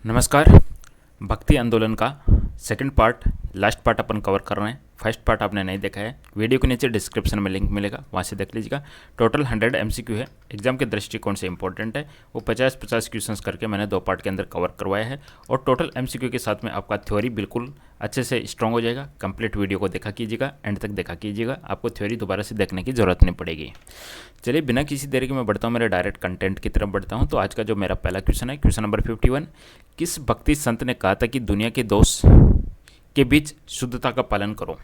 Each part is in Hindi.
नमस्कार। भक्ति आंदोलन का सेकंड पार्ट लास्ट पार्ट अपन कवर कर रहे हैं। फर्स्ट पार्ट आपने नहीं देखा है, वीडियो के नीचे डिस्क्रिप्शन में लिंक मिलेगा, वहाँ से देख लीजिएगा। टोटल 100 एमसीक्यू है, एग्जाम के दृष्टिकोण से इंपॉर्टेंट है। वो 50-50 क्वेश्चंस करके मैंने 2 पार्ट के अंदर कवर करवाया है और टोटल एमसीक्यू के साथ में आपका थ्योरी बिल्कुल अच्छे से स्ट्रॉन्ग हो जाएगा। कंप्लीट वीडियो को देखा कीजिएगा, एंड तक देखा कीजिएगा, आपको थ्योरी दोबारा से देखने की ज़रूरत नहीं पड़ेगी। चलिए बिना किसी देरी के मैं बढ़ता हूँ, मेरे डायरेक्ट कंटेंट की तरफ बढ़ता हूँ। तो आज का जो मेरा पहला क्वेश्चन है, क्वेश्चन नंबर 51, किस भक्ति संत ने कहा था कि दुनिया के दोष के बीच शुद्धता का पालन करो?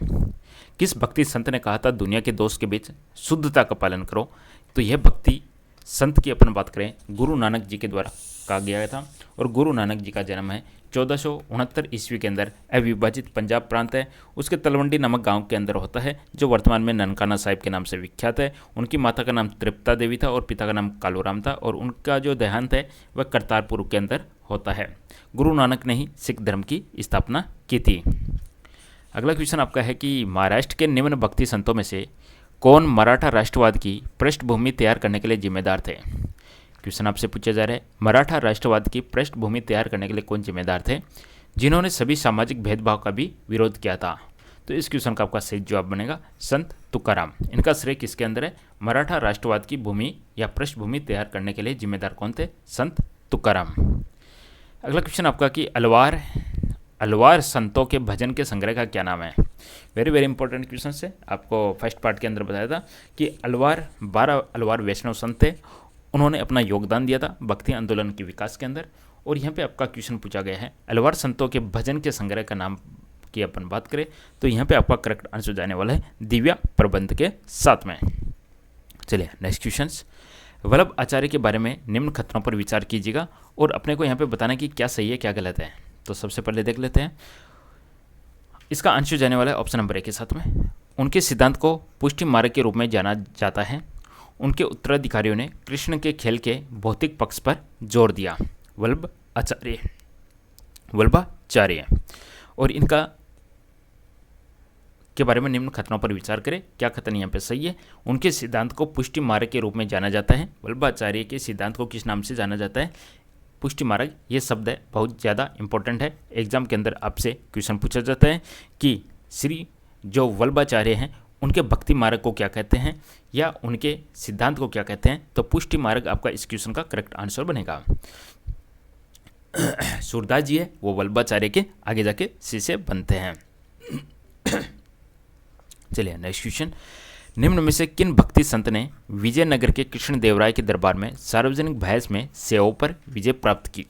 किस भक्ति संत ने कहा था दुनिया के दोष के बीच शुद्धता का पालन करो? तो यह भक्ति संत की अपन बात करें, गुरु नानक जी के द्वारा कहा गया था। और गुरु नानक जी का जन्म है 1469 ईस्वी के अंदर अविभाजित पंजाब प्रांत है, उसके तलवंडी नामक गांव के अंदर होता है, जो वर्तमान में ननकाना साहिब के नाम से विख्यात है। उनकी माता का नाम तृप्ता देवी था और पिता का नाम कालूराम था, और उनका जो देहांत है वह करतारपुर के अंदर होता है। गुरु नानक ने ही सिख धर्म की स्थापना की थी। अगला क्वेश्चन आपका है कि महाराष्ट्र के निम्न भक्ति संतों में से कौन मराठा राष्ट्रवाद की पृष्ठभूमि तैयार करने के लिए जिम्मेदार थे? क्वेश्चन आपसे पूछा जा रहा है, मराठा राष्ट्रवाद की पृष्ठभूमि तैयार करने के लिए कौन जिम्मेदार थे, जिन्होंने सभी सामाजिक भेदभाव का भी विरोध किया था? तो इस क्वेश्चन का आपका सही जवाब बनेगा संत तुकाराम। इनका श्रेय किसके अंदर है? मराठा राष्ट्रवाद की भूमि या पृष्ठभूमि तैयार करने के लिए जिम्मेदार कौन थे? संत तुकाराम। अगला क्वेश्चन आपका कि अलवार संतों के भजन के संग्रह का क्या नाम है? वेरी वेरी इंपॉर्टेंट क्वेश्चन है। आपको फर्स्ट पार्ट के अंदर बताया था कि 12 अलवार वैष्णव संत थे, उन्होंने अपना योगदान दिया था भक्ति आंदोलन के विकास के अंदर। और यहाँ पे आपका क्वेश्चन पूछा गया है अलवार संतों के भजन के संग्रह का नाम की अपन बात करें तो यहाँ पे आपका करेक्ट आंसर जाने वाला है दिव्या प्रबंध के साथ में। चलिए नेक्स्ट क्वेश्चन, वल्लभ आचार्य के बारे में निम्न कथनों पर विचार कीजिएगा और अपने को यहाँ पे बताना कि क्या सही है क्या गलत है। तो सबसे पहले देख लेते हैं, इसका आंसर जाने वाला है ऑप्शन नंबर 1 के साथ में। उनके सिद्धांत को पुष्टि मार्ग के रूप में जाना जाता है। उनके उत्तराधिकारियों ने कृष्ण के खेल के भौतिक पक्ष पर जोर दिया। वल्लभाचार्य। और इनका के बारे में निम्न कथनों पर विचार करें, क्या कथन यहाँ पे सही है? उनके सिद्धांत को पुष्टि मार्ग के रूप में जाना जाता है। वल्लभाचार्य के सिद्धांत को किस नाम से जाना जाता है? पुष्टि मार्ग। ये शब्द है बहुत ज़्यादा इंपॉर्टेंट है, एग्जाम के अंदर आपसे क्वेश्चन पूछा जाता है कि श्री जो वल्लभाचार्य हैं उनके भक्ति मार्ग को क्या कहते हैं या उनके सिद्धांत को क्या कहते हैं? तो पुष्टि मार्ग आपका इस क्वेश्चन का करेक्ट आंसर बनेगा। सूरदास जी है वो वल्लभाचार्य के आगे जाके शिष्य बनते हैं। चलिए नेक्स्ट क्वेश्चन, निम्न में से किन भक्ति संत ने विजयनगर के कृष्णदेवराय के दरबार में सार्वजनिक बहस में सेवाओं पर विजय प्राप्त की?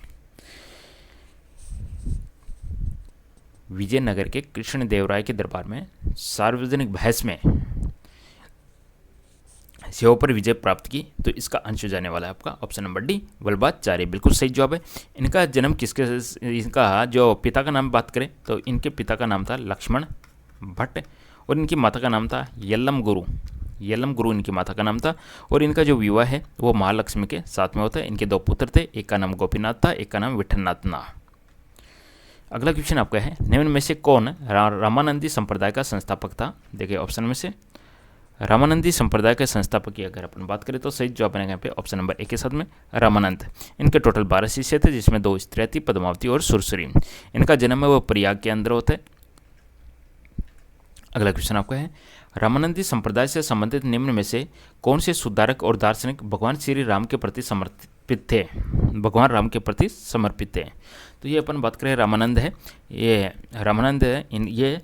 विजयनगर के कृष्णदेवराय के दरबार में सार्वजनिक बहस में सेवाओं पर विजय प्राप्त की। तो इसका आंसर जाने वाला है आपका ऑप्शन नंबर डी, वल्लभाचार्य। बिल्कुल सही जवाब है। इनका जन्म किसके, इनका जो पिता का नाम बात करें तो इनके पिता का नाम था लक्ष्मण भट्ट और इनकी माता का नाम था यल्लम गुरु इनकी माता का नाम था। और इनका जो विवाह है वो महालक्ष्मी के साथ में होता है। इनके 2 पुत्र थे, एक का नाम गोपीनाथ था, एक का नाम विठलनाथ था। अगला क्वेश्चन आपका है, निम्न में से कौन रामानंदी संप्रदाय का संस्थापक था? देखिए ऑप्शन में से रामानंदी संप्रदाय के संस्थापक की अगर अपन बात करें तो सही जवाब बनेगा यहाँ पे ऑप्शन नंबर 1 के साथ में रामानंद। इनके टोटल 12 शिष्य थे, जिसमें 2 स्त्रियाँ थी, पद्मावती और सुरसुरी। इनका जन्म है वो प्रयाग के अंदर होता है। अगला क्वेश्चन आपका है, रामानंदी संप्रदाय से संबंधित निम्न में से कौन से सुधारक और दार्शनिक भगवान श्री राम के प्रति समर्पित थे? भगवान राम के प्रति समर्पित थे। तो ये अपन बात करें रामानंद है, ये रामानंद है, ये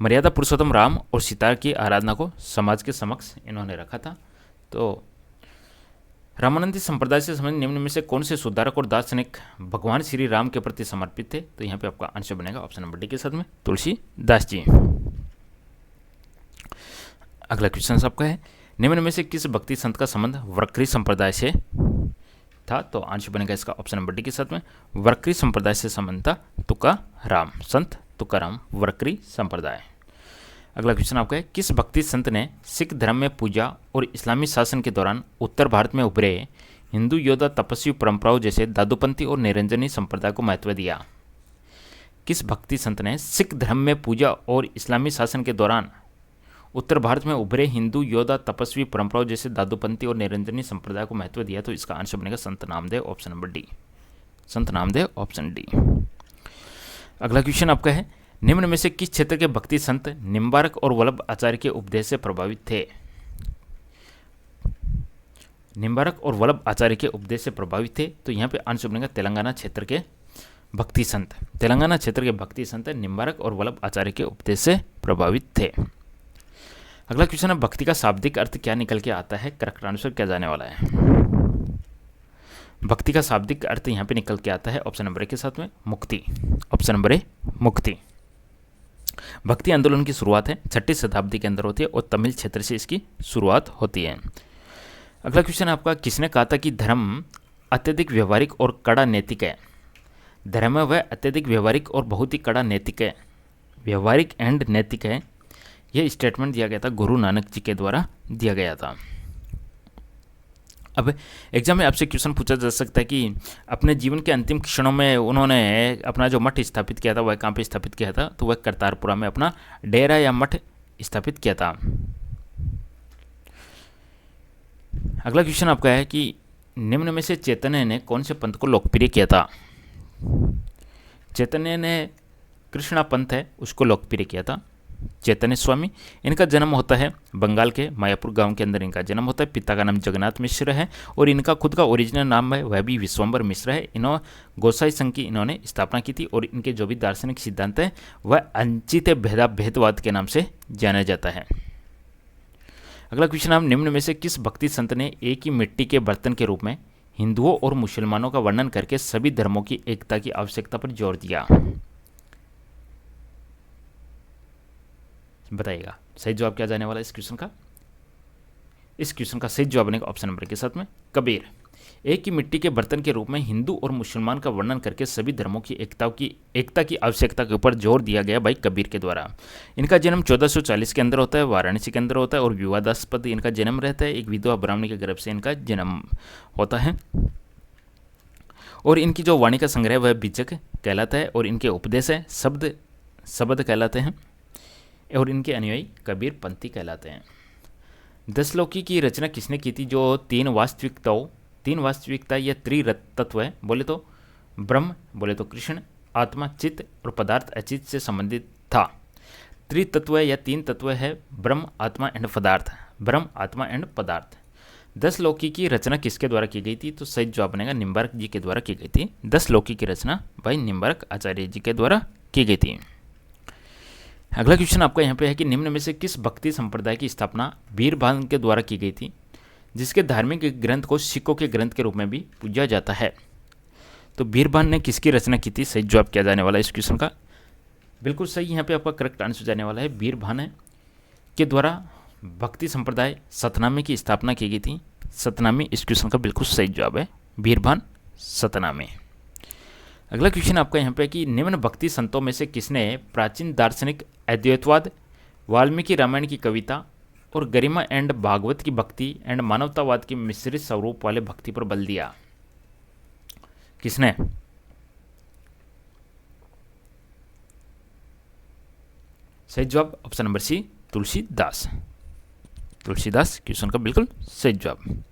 मर्यादा पुरुषोत्तम राम और सीता की आराधना को समाज के समक्ष इन्होंने रखा था। तो रामानंदी संप्रदाय से संबंधित निम्न में से कौन से सुधारक और दार्शनिक भगवान श्री राम के प्रति समर्पित थे? तो यहाँ पे आपका आंसर बनेगा ऑप्शन नंबर डी के साथ में तुलसीदास जी। अगला क्वेश्चन आपका है, निम्न में से किस भक्ति संत का संबंध वर्करी संप्रदाय से था? तो आंसर बनेगा इसका ऑप्शन नंबर डी के साथ में वर्करी संप्रदाय से संबंध था तुकाराम, संत तुकाराम, वर्करी संप्रदाय। अगला क्वेश्चन आपका है, किस भक्ति संत ने सिख धर्म में पूजा और इस्लामी शासन के दौरान उत्तर भारत में उभरे हिंदू योद्धा तपस्वी परंपराओं जैसे दादूपंथी और निरंजनी संप्रदाय को महत्व दिया? किस भक्ति संत ने सिख धर्म में पूजा और इस्लामी शासन के दौरान उत्तर भारत में उभरे हिंदू योद्धा तपस्वी परंपराओं जैसे दादूपंथी और निरंजनी संप्रदाय को महत्व दिया? तो इसका आंसर बनेगा संत नामदेव, ऑप्शन नंबर डी। संत नामदेव, ऑप्शन डी। अगला क्वेश्चन आपका है, निम्न में से किस क्षेत्र के भक्ति संत निम्बारक और वल्लभ आचार्य के उपदेश से प्रभावित थे? निम्बारक और वल्लभ आचार्य के उपदेश से प्रभावित थे, तो यहाँ पे आंसर बनेगा तेलंगाना क्षेत्र के भक्ति संत। तेलंगाना क्षेत्र के भक्ति संत निम्बारक और वल्लभ आचार्य के उपदेश से प्रभावित थे। अगला क्वेश्चन है, भक्ति का शाब्दिक अर्थ क्या निकल के आता है? करेक्ट आंसर क्या जाने वाला है? भक्ति का शाब्दिक अर्थ यहाँ पे निकल के आता है ऑप्शन नंबर ए के साथ में मुक्ति। ऑप्शन नंबर ए मुक्ति। भक्ति आंदोलन की शुरुआत है 6वीं शताब्दी के अंदर होती है और तमिल क्षेत्र से इसकी शुरुआत होती है। अगला क्वेश्चन आपका, किसने कहा था कि धर्म अत्यधिक व्यवहारिक और कड़ा नैतिक है? धर्म है वह अत्यधिक व्यवहारिक और बहुत ही कड़ा नैतिक है, व्यवहारिक एंड नैतिक है। यह स्टेटमेंट दिया गया था गुरु नानक जी के द्वारा दिया गया था। अब एग्जाम में आपसे क्वेश्चन पूछा जा सकता है कि अपने जीवन के अंतिम क्षणों में उन्होंने अपना जो मठ स्थापित किया था वह कहाँ पे स्थापित किया था? तो वह करतारपुरा में अपना डेरा या मठ स्थापित किया था। अगला क्वेश्चन आपका है कि निम्न में से चैतन्य ने कौन से पंथ को लोकप्रिय किया था? चैतन्य ने कृष्णा पंथ है उसको लोकप्रिय किया था। चैतन्य स्वामी, इनका जन्म होता है बंगाल के मायापुर गांव के अंदर इनका जन्म होता है। पिता का नाम जगन्नाथ मिश्र है और इनका खुद का ओरिजिनल नाम है वह भी विश्वम्बर मिश्र है। इन्होंने गोसाई संघ की इन्होंने स्थापना की थी और इनके जो भी दार्शनिक सिद्धांत है वह अंचित भेदवाद के नाम से जाना जाता है। अगला क्वेश्चन, हम निम्न में से किस भक्ति संत ने एक ही मिट्टी के बर्तन के रूप में हिंदुओं और मुसलमानों का वर्णन करके सभी धर्मों की एकता की आवश्यकता पर जोर दिया? बताइएगा सही जवाब क्या जाने वाला है इस क्वेश्चन का? इस क्वेश्चन का सही जवाब बनेगा ऑप्शन नंबर के साथ में कबीर। एक ही मिट्टी के बर्तन के रूप में हिंदू और मुसलमान का वर्णन करके सभी धर्मों की एकता की आवश्यकता के ऊपर जोर दिया गया भाई कबीर के द्वारा। इनका जन्म 1440 के अंदर होता है, वाराणसी के अंदर होता है और विवादास्पद इनका जन्म रहता है। एक विधवा ब्राह्मणी के गर्भ से इनका जन्म होता है और इनकी जो वाणी का संग्रह वह बीजक कहलाता है और इनके उपदेश है शब्द कहलाते हैं और इनके अनुयायी कबीर पंथी कहलाते हैं। 10 लोकी की रचना किसने की थी? जो तीन वास्तविकता या त्रितत्व है, बोले तो ब्रह्म, बोले तो कृष्ण, आत्मा चित्त और पदार्थ अचित से संबंधित था। त्रितत्व या तीन तत्व है ब्रह्म, आत्मा एंड पदार्थ। ब्रह्म, आत्मा एंड पदार्थ। 10 लोकी की रचना किसके द्वारा की गई थी? तो सही जवाब बनेगा निम्बारक जी के द्वारा की गई थी। 10 लोकी की रचना भाई निम्बारक आचार्य जी के द्वारा की गई थी। अगला क्वेश्चन आपका यहाँ पे है कि निम्न में से किस भक्ति संप्रदाय की स्थापना बीरभान के द्वारा की गई थी, जिसके धार्मिक ग्रंथ को सिखों के ग्रंथ के रूप में भी पूजा जाता है? तो बीरभान ने किसकी रचना की थी? सही जवाब क्या जाने वाला है इस क्वेश्चन का? बिल्कुल सही, यहाँ पे आपका करेक्ट आंसर जाने वाला है बीरभान के द्वारा भक्ति संप्रदाय सतनामी की स्थापना की गई थी। सतनामी इस क्वेश्चन का बिल्कुल सही जवाब है, बीरभान सतनामी। अगला क्वेश्चन आपका यहाँ पे कि निम्न भक्ति संतों में से किसने प्राचीन दार्शनिक अद्वैतवाद, वाल्मीकि रामायण की कविता और गरिमा एंड भागवत की भक्ति एंड मानवतावाद के मिश्रित स्वरूप वाले भक्ति पर बल दिया? किसने? सही जवाब option number C, Tulsidas. Tulsidas question का बिल्कुल सही जवाब।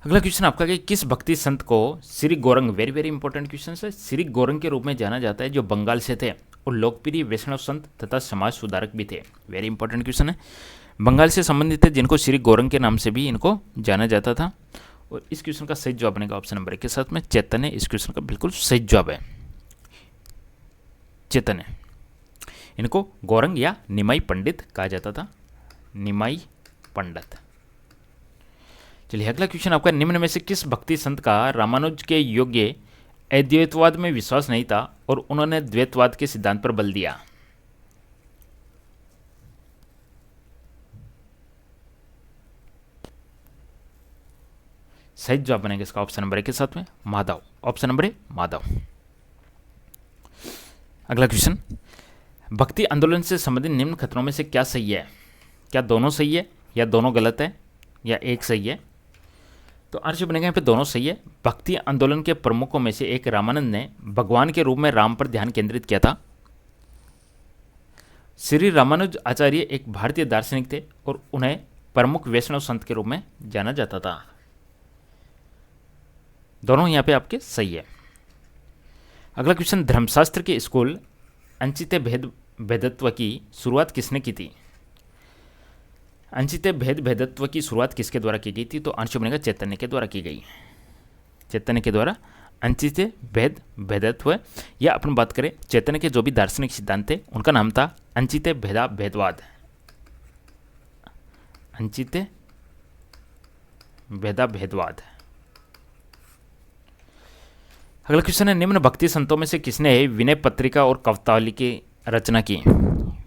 अगला क्वेश्चन आपका कि किस भक्ति संत को Shri Gaurang, very very important question है, श्री गौरंग के रूप में जाना जाता है, जो बंगाल से थे और लोकप्रिय वैष्णव संत तथा समाज सुधारक भी थे? वेरी इंपॉर्टेंट क्वेश्चन है, बंगाल से संबंधित थे जिनको श्री गौरंग के नाम से भी इनको जाना जाता था। और इस क्वेश्चन का सही जवाब बनेगा ऑप्शन नंबर 1 के साथ में चैतन्य। इस क्वेश्चन का बिल्कुल सही जवाब है चैतन्य। इनको गौरंग या निमाई पंडित कहा जाता था, निमाई पंडित। चलिए अगला क्वेश्चन आपका, निम्न में से किस भक्ति संत का रामानुज के योग्य अद्वैतवाद में विश्वास नहीं था और उन्होंने द्वैतवाद के सिद्धांत पर बल दिया? सही जवाब बनेगा इसका ऑप्शन नंबर 1 के साथ में माधव। Option number 1 Madhav. अगला क्वेश्चन, भक्ति आंदोलन से संबंधित निम्न कथनों में से क्या सही है? क्या दोनों सही है या दोनों गलत है या एक सही है? तो आंसर बनेगा यहाँ पे दोनों सही है। भक्ति आंदोलन के प्रमुखों में से एक रामानंद ने भगवान के रूप में राम पर ध्यान केंद्रित किया था। श्री रामानुज आचार्य एक भारतीय दार्शनिक थे और उन्हें प्रमुख वैष्णव संत के रूप में जाना जाता था। दोनों यहाँ पे आपके सही है। अगला क्वेश्चन, धर्मशास्त्र के स्कूल अंचित्य भेदत्व की शुरुआत किसने की थी? अंचित्य भेदत्व की शुरुआत किसके द्वारा की गई थी? तो आंसर बनेगा चैतन्य के द्वारा की गई। चैतन्य के द्वारा अंचित्य भेदत्व, या अपन बात करें चैतन्य के जो भी दार्शनिक सिद्धांत थे उनका नाम था अंचित्य भेदवाद। अंचित्य भेदवाद। अगला क्वेश्चन है, निम्न भक्ति संतों में से किसने विनय पत्रिका और कवितावली की रचना की?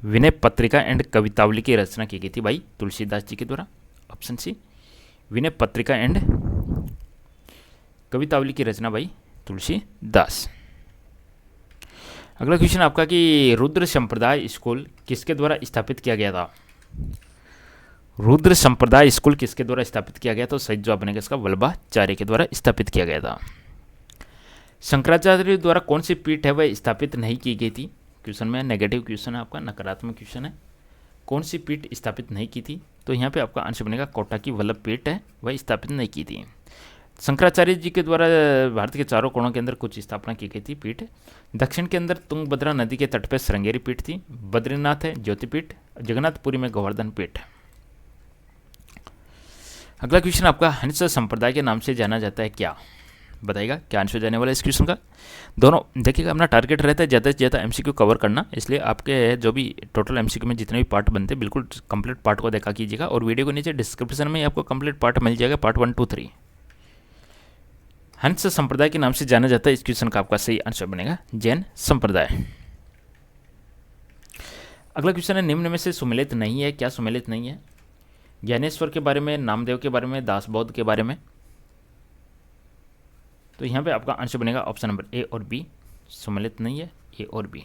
विनय पत्रिका एंड कवितावली की रचना की गई थी भाई तुलसीदास जी के द्वारा। Option C, Vinay Patrika and Kavitavali की रचना भाई तुलसीदास। अगला क्वेश्चन आपका कि रुद्र संप्रदाय स्कूल किसके द्वारा स्थापित किया गया था? रुद्र संप्रदाय स्कूल किसके द्वारा स्थापित किया गया? तो सही जवाब बनेगा इसका वल्लभाचार्य के द्वारा स्थापित किया गया था। शंकराचार्य द्वारा कौन सी पीठ है वह स्थापित नहीं की गई थी? क्वेश्चन में नेगेटिव क्वेश्चन है आपका, नकारात्मक क्वेश्चन है। कौन सी पीठ स्थापित नहीं की थी? तो यहाँ पे आपका आंसर बनेगा कोटा की वल्लभ पीठ है, वह स्थापित नहीं की थी। शंकराचार्य जी के द्वारा भारत के चारों कोणों के अंदर कुछ स्थापना की गई थी पीठ। दक्षिण के अंदर तुंगभद्रा नदी के तट पर श्रृंगेरी पीठ थी, बद्रीनाथ है ज्योतिपीठ, जगन्नाथपुरी में गोवर्धन पीठ। अगला क्वेश्चन आपका, हंस संप्रदाय के नाम से जाना जाता है क्या? बताइएगा क्या आंसर जाने वाला है इस क्वेश्चन का। दोनों देखिएगा, अपना टारगेट रहता है ज़्यादा से ज़्यादा एमसीक्यू कवर करना, इसलिए आपके जो भी टोटल एमसीक्यू में जितने भी पार्ट बनते हैं बिल्कुल कंप्लीट पार्ट को देखा कीजिएगा, और वीडियो के नीचे डिस्क्रिप्शन में आपको कंप्लीट पार्ट मिल जाएगा, पार्ट 1, 2, 3। हंस संप्रदाय के नाम से जाना जाता है, इस क्वेश्चन का आपका सही आंसर बनेगा जैन संप्रदाय। अगला क्वेश्चन है, निम्न में से सुमेलित नहीं है, क्या सुमेलित नहीं है? ज्ञानेश्वर के बारे में, नामदेव के बारे में, दासबोध के बारे में। तो यहाँ पे आपका आंसर बनेगा ऑप्शन नंबर ए और बी, सम्मिलित नहीं है, ए और बी।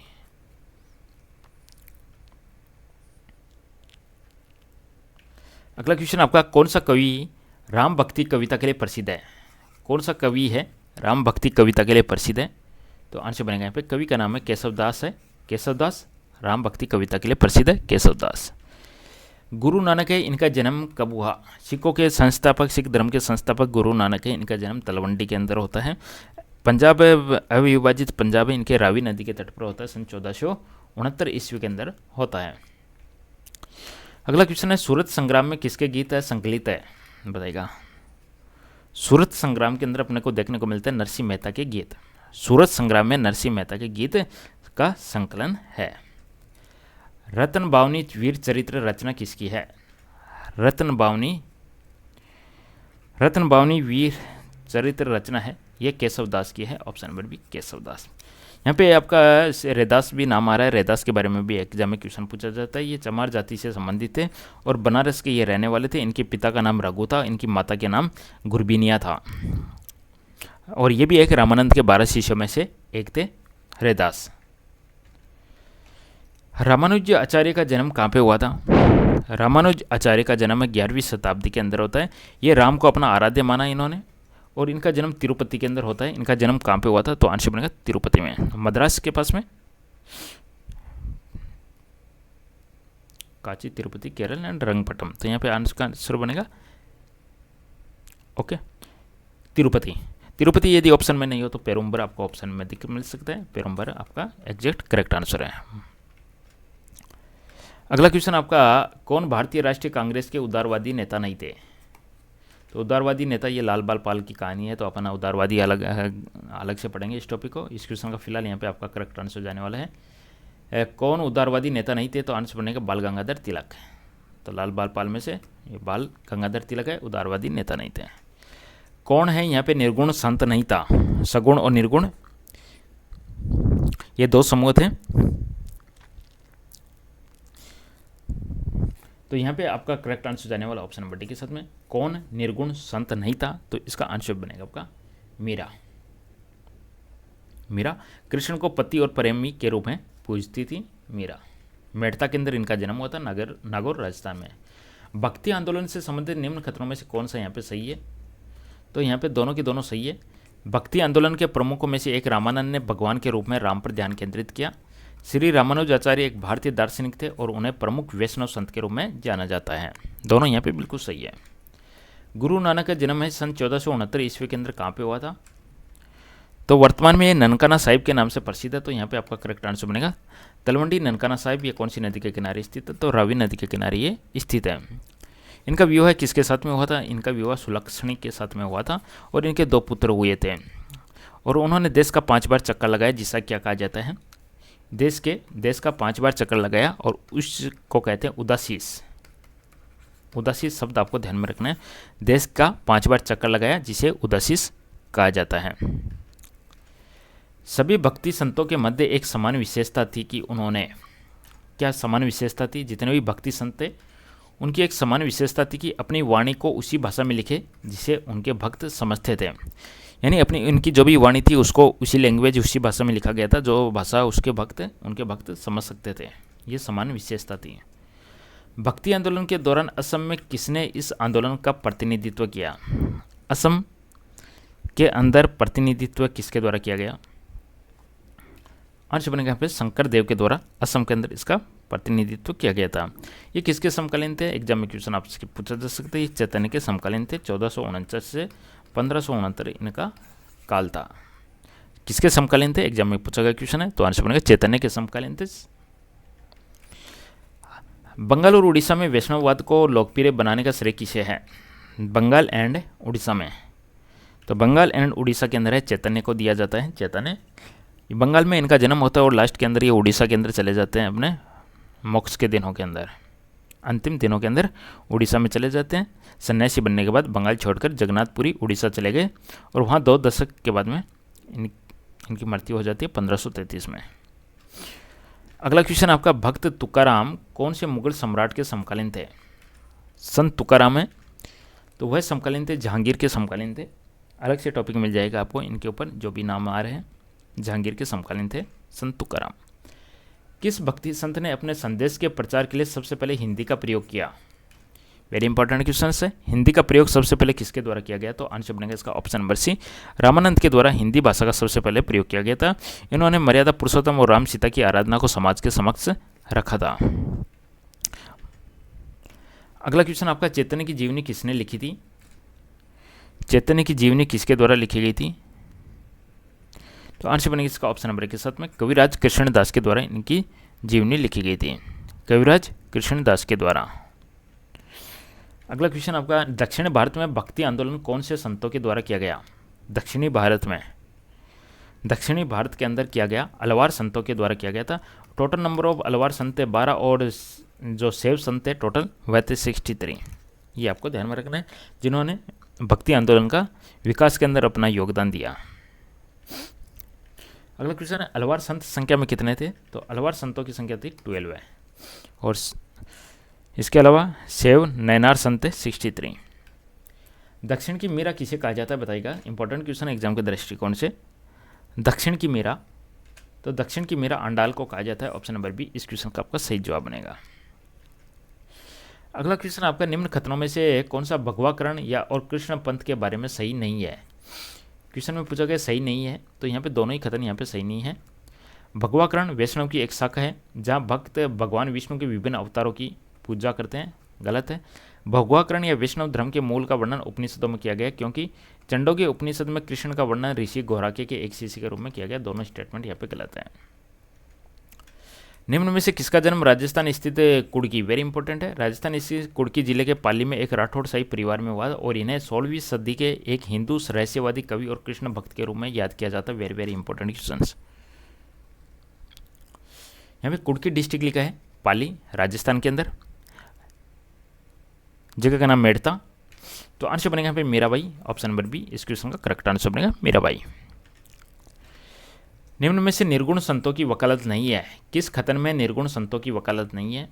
अगला क्वेश्चन आपका, कौन सा कवि राम भक्ति कविता के लिए प्रसिद्ध है? कौन सा कवि है राम भक्ति कविता के लिए प्रसिद्ध है? तो आंसर बनेगा यहाँ पे, कवि का नाम है केशवदास है, केशवदास राम भक्ति कविता के लिए प्रसिद्ध है, केशवदास। गुरु नानक है, इनका जन्म कब हुआ? सिखों के संस्थापक, सिख धर्म के संस्थापक गुरु नानक है, इनका जन्म तलवंडी के अंदर होता है। पंजाब अविभाजित पंजाब है, इनके रावी नदी के तट पर होता है, सन 1469 ईस्वी के अंदर होता है। अगला क्वेश्चन है, सूरत संग्राम में किसके गीत है संकलित है? बताइएगा। सूरत संग्राम के अंदर अपने को देखने को मिलता है नरसिंह मेहता के गीत। सूरत संग्राम में नरसिंह मेहता के गीत का संकलन है। रत्न बावनी वीर चरित्र रचना किसकी है? रत्न बावनी वीर चरित्र रचना है, यह केशवदास की है, ऑप्शन नंबर बी केशवदास। यहाँ पे आपका रैदास भी नाम आ रहा है, रैदास के बारे में भी एग्जाम में क्वेश्चन पूछा जाता है। ये चमार जाति से संबंधित थे और बनारस के ये रहने वाले थे। इनके पिता का नाम रघु था, इनकी माता के नाम गुरबीनिया था, और ये भी एक रामानंद के 12 शिष्यों में से एक थे रैदास। रामानुज आचार्य का जन्म कहाँ पे हुआ था? रामानुज आचार्य का जन्म 11वीं शताब्दी के अंदर होता है। ये राम को अपना आराध्य माना इन्होंने, और इनका जन्म तिरुपति के अंदर होता है। इनका जन्म कहाँ पे हुआ था? तो आंसर बनेगा तिरुपति में, मद्रास के पास में, काची, तिरुपति, केरल एंड रंगपट्टम। तो यहाँ पे आंसर बनेगा ओके तिरुपति। तिरुपति यदि ऑप्शन में नहीं हो तो पेरुम्बर आपको ऑप्शन में मिल सकता है, पेरुम्बर आपका एग्जैक्ट करेक्ट आंसर है। अगला क्वेश्चन आपका, कौन भारतीय राष्ट्रीय कांग्रेस के उदारवादी नेता नहीं थे? तो उदारवादी नेता ये लाल बाल पाल की कहानी है, तो अपना उदारवादी अलग से पढ़ेंगे इस टॉपिक को। इस क्वेश्चन का फिलहाल यहाँ पे आपका करेक्ट आंसर जाने वाला है। कौन उदारवादी नेता नहीं थे? तो आंसर बनेगा बाल गंगाधर तिलक। तो लाल बाल पाल में से ये बाल गंगाधर तिलक है, उदारवादी नेता नहीं थे। कौन है यहाँ पे निर्गुण संत नहीं था? सगुण और निर्गुण ये दो समूह थे। तो यहाँ पे आपका करेक्ट आंसर जाने वाला ऑप्शन नंबर डी के साथ में, कौन निर्गुण संत नहीं था? तो इसका आंसर बनेगा आपका मीरा। मीरा कृष्ण को पति और प्रेमी के रूप में पूजती थी मीरा। मेड़ता के अंदर इनका जन्म हुआ था, नागौर राजस्थान में। भक्ति आंदोलन से संबंधित निम्न कथनों में से कौन सा यहाँ पे सही है? तो यहाँ पे दोनों के दोनों सही है। भक्ति आंदोलन के प्रमुखों में से एक रामानंद ने भगवान के रूप में राम पर ध्यान केंद्रित किया। श्री रामानुज आचार्य एक भारतीय दार्शनिक थे और उन्हें प्रमुख वैष्णव संत के रूप में जाना जाता है। दोनों यहाँ पे बिल्कुल सही है। गुरु नानक का जन्म है सन 1469 ईस्वी के अंदर कहाँ पे हुआ था? तो वर्तमान में ये ननकाना साहिब के नाम से प्रसिद्ध है, तो यहाँ पे आपका करेक्ट आंसर बनेगा तलवंडी ननकाना साहिब। ये कौन सी नदी के किनारे स्थित है? तो रावी नदी के किनारे ये स्थित है। इनका विवाह किसके साथ में हुआ था? इनका विवाह सुलक्षणी के साथ में हुआ था और इनके 2 पुत्र हुए थे। और उन्होंने देश का 5 बार चक्कर लगाया, जिसका क्या कहा जाता है? देश का 5 बार चक्कर लगाया और उसको कहते हैं उदासीस। उदासीस शब्द आपको ध्यान में रखना है। देश का 5 बार चक्कर लगाया, जिसे उदासीस कहा जाता है। सभी भक्ति संतों के मध्य एक समान विशेषता थी कि उन्होंने, क्या समान विशेषता थी? जितने भी भक्ति संत थे उनकी एक समान विशेषता थी कि अपनी वाणी को उसी भाषा में लिखे जिसे उनके भक्त समझते थे। यानी अपनी उनकी जो भी वाणी थी उसको उसी लैंग्वेज, उसी भाषा में लिखा गया था जो भाषा उनके भक्त समझ सकते थे। ये समान विशेषता थी। भक्ति आंदोलन के दौरान असम में किसने इस आंदोलन का प्रतिनिधित्व किया? असम के अंदर प्रतिनिधित्व किसके द्वारा किया गया? आंसर बनेगा यहाँ पे शंकर देव के द्वारा असम के अंदर इसका प्रतिनिधित्व किया गया था। ये किसके समकालीन थे? एग्जाम में क्वेश्चन आपसे पूछा जा सकता है। ये चैतन्य के समकालीन थे। 1449 से 1569 इनका काल था। किसके समकालीन थे? एग्जाम में पूछा गया क्वेश्चन है, तो आंसर बनेगा चैतन्य के समकालीन थे। बंगाल और उड़ीसा में वैष्णववाद को लोकप्रिय बनाने का श्रेय किसे है? बंगाल एंड उड़ीसा में, तो बंगाल एंड उड़ीसा के अंदर है चैतन्य को दिया जाता है। चैतन्य बंगाल में इनका जन्म होता है और लास्ट के अंदर ये उड़ीसा के अंदर चले जाते हैं अपने मोक्ष के दिनों के अंदर, अंतिम दिनों के अंदर उड़ीसा में चले जाते हैं। सन्यासी बनने के बाद बंगाल छोड़कर जगन्नाथपुरी उड़ीसा चले गए और वहाँ 2 दशक के बाद में इनकी मृत्यु हो जाती है 1533 में। अगला क्वेश्चन आपका, भक्त तुकाराम कौन से मुगल सम्राट के समकालीन थे? संत तुकाराम है, तो वह समकालीन थे जहांगीर के समकालीन थे। अलग से टॉपिक मिल जाएगा आपको इनके ऊपर, जो भी नाम आ रहे हैं। जहांगीर के समकालीन थे संत तुकाराम। किस भक्ति संत ने अपने संदेश के प्रचार के लिए सबसे पहले हिंदी का प्रयोग किया? वेरी इंपॉर्टेंट क्वेश्चन है। हिंदी का प्रयोग सबसे पहले किसके द्वारा किया गया? तो आंसर बनेगा इसका ऑप्शन नंबर सी, रामानंद के द्वारा हिंदी भाषा का सबसे पहले प्रयोग किया गया था। इन्होंने मर्यादा पुरुषोत्तम और राम सीता की आराधना को समाज के समक्ष रखा था। अगला क्वेश्चन आपका, चैतन्य की जीवनी किसने लिखी थी? चैतन्य की जीवनी किसके द्वारा लिखी गई थी? तो आंसर बनेगा इसका ऑप्शन नंबर के साथ में कविराज कृष्णदास के द्वारा इनकी जीवनी लिखी गई थी। कविराज कृष्णदास के द्वारा। अगला क्वेश्चन आपका, दक्षिण भारत में भक्ति आंदोलन कौन से संतों के द्वारा किया गया? दक्षिणी भारत के अंदर किया गया अलवार संतों के द्वारा किया गया था। टोटल नंबर ऑफ अलवार संत 12 और जो शैव संत है टोटल वह थे 63। ये आपको ध्यान में रखना है, जिन्होंने भक्ति आंदोलन का विकास के अंदर अपना योगदान दिया। अगला क्वेश्चन है, अलवार संत संख्या में कितने थे? तो अलवार संतों की संख्या थी 12 है और इसके अलावा शैव नैनार संत 63। दक्षिण की मीरा किसे कहा जाता है बताइएगा? इंपॉर्टेंट क्वेश्चन एग्जाम के दृष्टिकोण से। दक्षिण की मीरा, तो दक्षिण की मीरा अंडाल को कहा जाता है। ऑप्शन नंबर बी इस क्वेश्चन का आपका सही जवाब बनेगा। अगला क्वेश्चन आपका, निम्न कथनों में से कौन सा भगवाकरण या और कृष्ण पंथ के बारे में सही नहीं है? क्वेश्चन में पूछा गया सही नहीं है, तो यहाँ पे दोनों ही कथन यहाँ पे सही नहीं है। भगवाकरण वैष्णव की एक शाखा है जहाँ भक्त भगवान विष्णु के विभिन्न अवतारों की पूजा करते हैं, गलत है। भगवाकरण या वैष्णव धर्म के मूल का वर्णन उपनिषदों में किया गया, क्योंकि चंडोगी उपनिषद में कृष्ण का वर्णन ऋषि घोराके के एक शिष्य के रूप में किया गया। दोनों स्टेटमेंट यहाँ पे गलत है। निम्न में से किसका जन्म राजस्थान स्थित कुड़की, वेरी इंपॉर्टेंट है, राजस्थान स्थित कुड़की जिले के पाली में एक राठौड़ शाही परिवार में हुआ और इन्हें 16वीं सदी के एक हिंदू रहस्यवादी कवि और कृष्ण भक्त के रूप में याद किया जाता है। Very very important question. यहाँ पे कुड़की डिस्ट्रिक्ट लिखा है, पाली राजस्थान के अंदर, जगह का नाम मेड़ता। तो आंसर बनेगा यहाँ पे मीराबाई। ऑप्शन नंबर बी इस क्वेश्चन का करेक्ट आंसर बनेगा मीराबाई। निम्न में से निर्गुण संतों की वकालत नहीं है। किस खतन में निर्गुण संतों की वकालत नहीं है?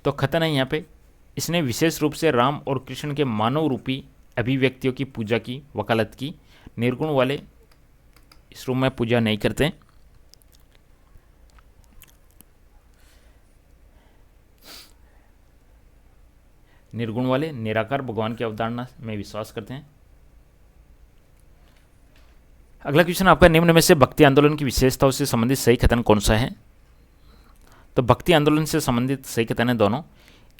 तो खतन है यहाँ पे, इसने विशेष रूप से राम और कृष्ण के मानव रूपी अभिव्यक्तियों की पूजा की वकालत की। निर्गुण वाले इस रूप में पूजा नहीं करते। निर्गुण वाले निराकार भगवान की अवधारणा में विश्वास करते हैं। अगला क्वेश्चन आपका, निम्न में से भक्ति आंदोलन की विशेषताओं से संबंधित सही कथन कौन सा है? तो भक्ति आंदोलन से संबंधित सही कथन है दोनों।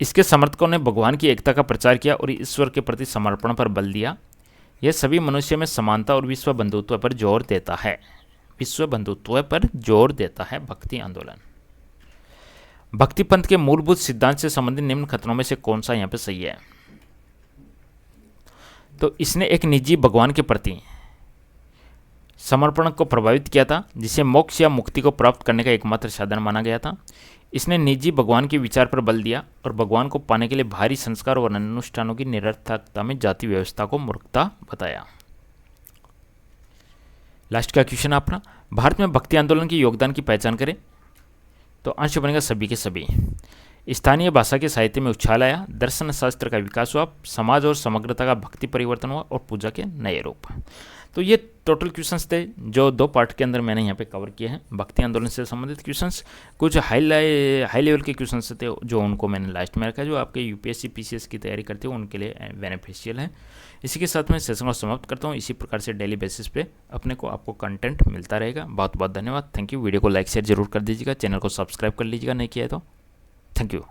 इसके समर्थकों ने भगवान की एकता का प्रचार किया और ईश्वर के प्रति समर्पण पर बल दिया। यह सभी मनुष्य में समानता और विश्व बंधुत्व पर जोर देता है। विश्व बंधुत्व पर जोर देता है भक्ति आंदोलन। भक्ति पंथ के मूलभूत सिद्धांत से संबंधित निम्न कथनों में से कौन सा यहाँ पे सही है? तो इसने एक निजी भगवान के प्रति समर्पण को प्रभावित किया था, जिसे मोक्ष या मुक्ति को प्राप्त करने का एकमात्र साधन माना गया था। इसने निजी भगवान के विचार पर बल दिया और भगवान को पाने के लिए भारी संस्कार और अनुष्ठानों की निरर्थकता में जाति व्यवस्था को मूर्खता बताया। लास्ट का क्वेश्चन अपना, भारत में भक्ति आंदोलन के योगदान की पहचान करें। तो अंश बनेगा सभी के सभी। स्थानीय भाषा के साहित्य में उछाल आया, दर्शन शास्त्र का विकास हुआ, समाज और समग्रता का भक्ति परिवर्तन हुआ और पूजा के नए रूप। तो ये टोटल क्वेश्चंस थे जो 2 पार्ट के अंदर मैंने यहाँ पे कवर किए हैं भक्ति आंदोलन से संबंधित क्वेश्चंस। कुछ हाई लेवल के क्वेश्चंस थे जो उनको मैंने लास्ट में रखा, जो आपके यूपीएससी पीसीएस की तैयारी करते हो उनके लिए बेनिफिशियल है। इसी के साथ मैं सेशन को समाप्त करता हूँ। इसी प्रकार से डेली बेसिस पे आपको कंटेंट मिलता रहेगा। बहुत बहुत धन्यवाद, थैंक यू। वीडियो को लाइक शेयर जरूर कर दीजिएगा, चैनल को सब्सक्राइब कर लीजिएगा नहीं किया है तो। Thank you.